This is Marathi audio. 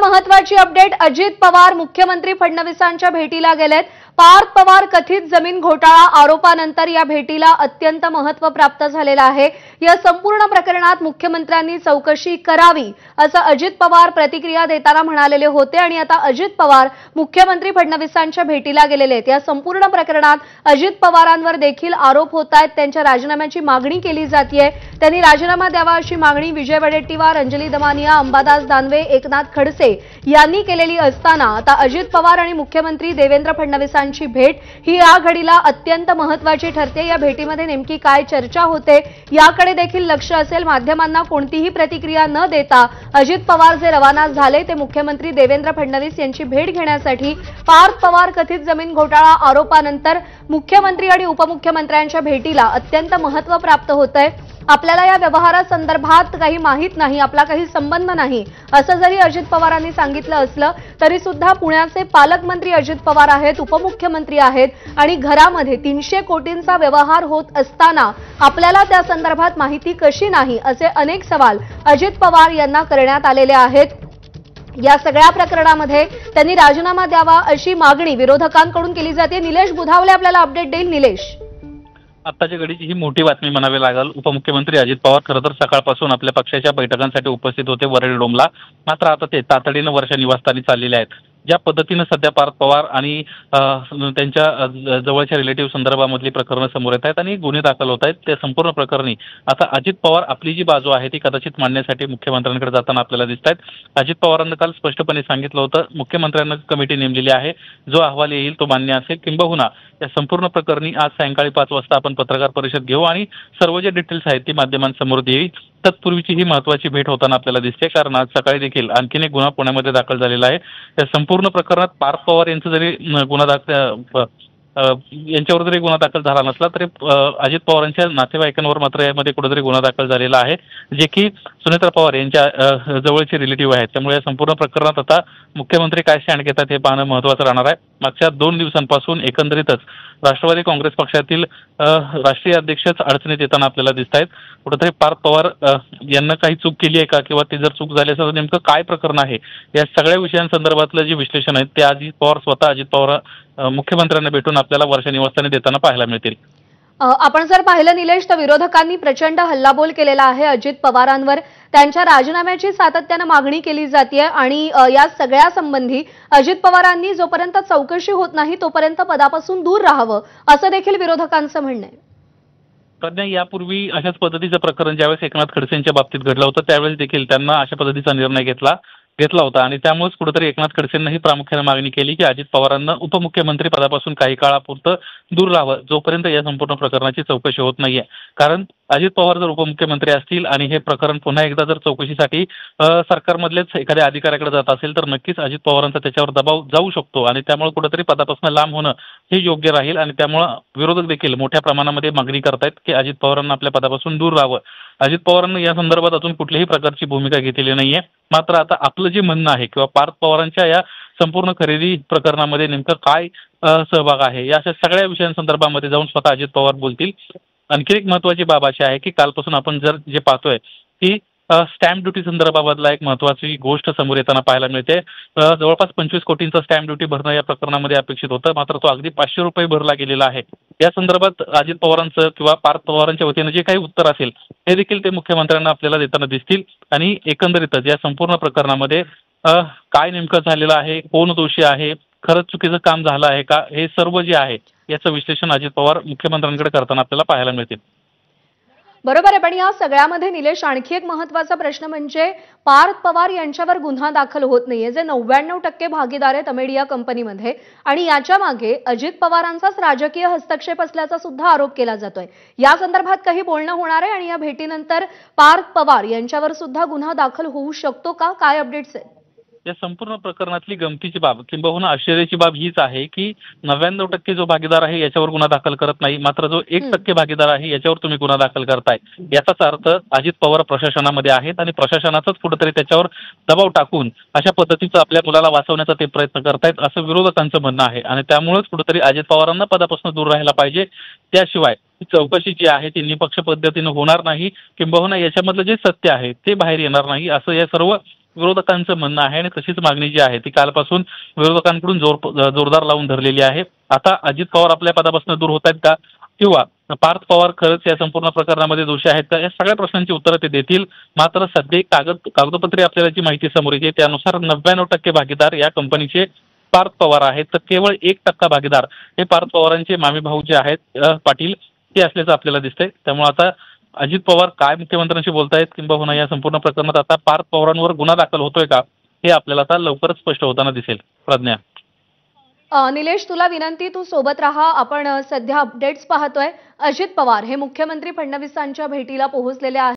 महत्वाची अपडेट। अजित पवार मुख्यमंत्री फडणवीसांच्या भेटीला गेलेत। पार्थ पवार कथित जमीन घोटाळा आरोपानंतर या भेटीला अत्यंत महत्त्व प्राप्त झालेलं आहे। या संपूर्ण प्रकरणात मुख्यमंत्र्यांनी चौकशी करावी असं अजित पवार प्रतिक्रिया देताना म्हणालेले होते आणि आता अजित पवार मुख्यमंत्री फडणवीसांच्या भेटीला गेलेले आहेत। या संपूर्ण प्रकरणात अजित पवारांवर देखील आरोप होत आहेत। त्यांच्या राजीनाम्याची मागणी केली जाते। त्यांनी राजीनामा द्यावा अशी मागणी विजय वडेट्टीवार, अंजली दमानिया, अंबादास दानवे, एकनाथ खडसे यांनी केलेली असताना आता अजित पवार आणि मुख्यमंत्री देवेंद्र फडणवीसांची भेट ही या घडीला अत्यंत महत्त्वाची ठरते। या भेटीमध्ये नेमकी काय चर्चा होते याकडे देखील लक्ष असेल। माध्यमांना कोणतीही प्रतिक्रिया न देता अजित पवार जे रवाना झाले ते मुख्यमंत्री देवेंद्र फडणवीस यांची भेट घेण्यासाठी। पार्थ पवार कथित जमीन घोटाळा आरोपानंतर मुख्यमंत्री आणि उपमुख्यमंत्र्यांच्या भेटीला अत्यंत महत्त्व प्राप्त होतंय। आपल्याला या व्यवहारासंदर्भात काही माहित नाही, आपला काही संबंध नाही असं जरी अजित पवारांनी सांगितलं असलं तरी सुद्धा पुण्याचे पालकमंत्री अजित पवार आहेत, उपमुख्यमंत्री आहेत आणि घरामध्ये 300 कोटींचा व्यवहार होत असताना आपल्याला त्या संदर्भात माहिती कशी नाही असे अनेक सवाल अजित पवार यांना करण्यात आलेले आहेत। या सगळ्या प्रकरणामध्ये त्यांनी राजीनामा द्यावा अशी मागणी विरोधकांकडून केली जाते। निलेश बुधावले आपल्याला अपडेट देईल। निलेश, आत्ताच्या घडीची ही मोठी बातमी म्हणावी लागेल। उपमुख्यमंत्री अजित पवार खरं तर सकाळपासून आपल्या पक्षाच्या बैठकांसाठी उपस्थित होते वरळी डोमला, मात्र आता ते तातडीनं वर्षा निवासस्थानी चाललेले आहेत। ज्या पद्धतीनं सध्या पार्थ पवार आणि त्यांच्या जवळच्या रिलेटिव्ह संदर्भामधली प्रकरणं समोर येत आहेत आणि गुन्हे दाखल होत आहेत, त्या संपूर्ण प्रकरणी आता अजित पवार आपली जी बाजू आहे ती कदाचित मांडण्यासाठी मुख्यमंत्र्यांकडे जाताना आपल्याला दिसत आहेत। अजित पवारांनी काल स्पष्टपणे सांगितलं होतं, मुख्यमंत्र्यांना कमिटी नेमलेली आहे, जो अहवाल येईल तो मान्य असेल। किंबहुना या संपूर्ण प्रकरणी आज सायंकाळी 5 वाजता आपण पत्रकार परिषद घेऊ आणि सर्व जे डिटेल्स आहेत ती माध्यमांसमोर देईल। तत्पूर्वीची ही महत्त्वाची भेट होताना आपल्याला दिसते, कारण आज सकाळी देखील आणखीन एक गुन्हा पुण्यामध्ये दाखल झालेला आहे। या संपूर्ण प्रकरणात पार्थ पवार यांचा जरी यांच्यावर जरी गुन्हा दाखल झाला नसला तरी अजित पवारांच्या नातेवाईकांवर मात्र यामध्ये कुठेतरी गुन्हा दाखल झालेला आहे, जे की सुनेत्रा पवार यांच्या जवळचे रिलेटिव्ह आहेत। त्यामुळे या संपूर्ण प्रकरणात आता मुख्यमंत्री काय स्टँड घेतात हे पाहणं महत्त्वाचं राहणार आहे। मागच्या 2 दिवसांपासून एकंदरीतच राष्ट्रवादी काँग्रेस पक्षातील राष्ट्रीय अध्यक्षच अडचणीत येताना आपल्याला दिसत आहेत। कुठेतरी पार्थ पवार यांना काही चूक केली आहे का, किंवा ती जर चूक झाली असेल तर नेमकं काय प्रकरण आहे, या सगळ्या विषयांसंदर्भातलं जे विश्लेषण आहे ते अजित पवार स्वतः अजित पवार मुख्यमंत्र्यांना भेटून आपल्याला वर्षा निवासस्थानी देताना पाहायला मिळतील। आपण जर पाहिलं निलेश तर विरोधकांनी प्रचंड हल्लाबोल केलेला आहे अजित पवारांवर। त्यांच्या राजीनाम्याची सातत्यानं मागणी केली जाते आणि या सगळ्या संबंधी अजित पवारांनी जोपर्यंत चौकशी होत नाही तोपर्यंत पदापासून दूर राहावं असं देखील विरोधकांचं म्हणणं आहे। प्रज्ञा, यापूर्वी अशाच पद्धतीचं प्रकरण ज्यावेळेस एकनाथ खडसेंच्या बाबतीत घडलं होतं त्यावेळेस देखील त्यांना अशा पद्धतीचा निर्णय घेतला होता आणि त्यामुळेच कुठेतरी एकनाथ खडसेंनाही प्रामुख्याने मागणी केली की अजित पवारांना उपमुख्यमंत्री पदापासून काही काळापुरतं दूर राहावं जोपर्यंत या संपूर्ण प्रकरणाची चौकशी होत नाहीये। कारण अजित पवार जर उपमुख्यमंत्री असतील आणि हे प्रकरण पुन्हा एकदा जर चौकशीसाठी सरकारमधलेच एखाद्या अधिकाऱ्याकडे जात असेल तर नक्कीच अजित पवारांचा त्याच्यावर दबाव जाऊ शकतो आणि त्यामुळे कुठेतरी पदापासून लांब होणं हे योग्य राहील आणि त्यामुळे विरोधक देखील मोठ्या प्रमाणामध्ये मागणी करतायत की अजित पवारांना आपल्या पदापासून दूर राहावं। अजित पवारांनी या संदर्भात अजून कुठल्याही प्रकारची भूमिका घेतलेली नाहीये, मात्र आता आपलं जे म्हणणं आहे किंवा पार्थ पवारांच्या या संपूर्ण खरेदी प्रकरणामध्ये नेमकं काय सहभाग आहे या सगळ्या विषयांसंदर्भामध्ये जाऊन स्वतः अजित पवार बोलतील। आणखी एक महत्त्वाची बाब अशी आहे की कालपासून आपण जर जे पाहतोय की स्टॅम्प ड्युटी संदर्भातला एक महत्त्वाची गोष्ट समोर येताना पाहायला मिळते। जवळपास 25 कोटींचा स्टॅम्प ड्युटी भरणं या प्रकरणामध्ये अपेक्षित होतं, मात्र तो अगदी 500 रुपये भरला गेलेला आहे। या संदर्भात अजित पवारांचं किंवा पार्थ पवारांच्या वतीनं जे काही उत्तर असेल हे देखील ते मुख्यमंत्र्यांना आपल्याला देताना दिसतील आणि एकंदरीतच या संपूर्ण प्रकरणामध्ये काय नेमकं झालेलं आहे, कोण दोषी आहे, खरंच चुकीचं काम झालं आहे का, हे सर्व जे आहे याचं विश्लेषण अजित पवार मुख्यमंत्र्यांकडे करताना आपल्याला पाहायला मिळतील। बरोबर आहे, पण या सगळ्यामध्ये निलेश आणखी एक महत्त्वाचा प्रश्न म्हणजे पार्थ पवार यांच्यावर गुन्हा दाखल होत नाहीये, जे 99% भागीदार आहेत अमेडिया कंपनीमध्ये आणि याच्या मागे अजित पवारांचाच राजकीय हस्तक्षेप असल्याचा सुद्धा आरोप केला जातोय। या संदर्भात काही बोलणं होणार आहे आणि या भेटीनंतर पार्थ पवार यांच्यावर सुद्धा गुन्हा दाखल होऊ शकतो का, काय अपडेट्स आहेत? या संपूर्ण प्रकरणातली गमतीची बाब किंबहुना आश्चर्याची बाब हीच आहे की 99% जो भागीदार आहे याच्यावर गुन्हा दाखल करत नाही, मात्र जो 1% भागीदार आहे याच्यावर तुम्ही गुन्हा दाखल करताय। याचाच अर्थ अजित पवार प्रशासनामध्ये आहेत आणि प्रशासनाचाच कुठेतरी त्याच्यावर दबाव टाकून अशा पद्धतीचं आपल्या मुलाला वाचवण्याचा ते प्रयत्न करतायत असं विरोधकांचं म्हणणं आहे आणि त्यामुळेच कुठेतरी अजित पवारांना पदापासून दूर राहायला पाहिजे। त्याशिवाय चौकशी जी आहे ती निपक्ष पद्धतीनं होणार नाही, किंबहुना याच्यामधलं जे सत्य आहे ते बाहेर येणार नाही असं या सर्व विरोधकांचं म्हणणं आहे आणि तशीच मागणी जी आहे ती कालपासून विरोधकांकडून जोरदार लावून धरलेली आहे. आता अजित पवार आपल्या पदापासून दूर होत आहेत का, किंवा पार्थ पवार खरंच या संपूर्ण प्रकरणामध्ये दोषी आहेत का, या सगळ्या प्रश्नांची उत्तरं ते देतील. मात्र सध्या एक कागदपत्रे आपल्याला जी माहिती समोर येते त्यानुसार 99% भागीदार या कंपनीचे पार्थ पवार आहेत, तर केवळ 1% भागीदार हे पार्थ पवारांचे मामी भाऊ जे आहेत पाटील ते असल्याचं आपल्याला दिसतंय. त्यामुळे आता अजित पवार काय मुख्यमंत्र्यांशी बोलतायत, किंबहुना या संपूर्ण प्रकरणात आता पार्थ पवारांवर गुन्हा दाखल होतोय का, हे आपल्याला आता लवकरच स्पष्ट होताना दिसेल. प्रज्ञा. निलेश, तुला विनंती, तू सोबत राहा. आपण सध्या अपडेट्स पाहतोय. अजित पवार हे मुख्यमंत्री फडणवीसांच्या भेटीला पोहोचलेले आहेत.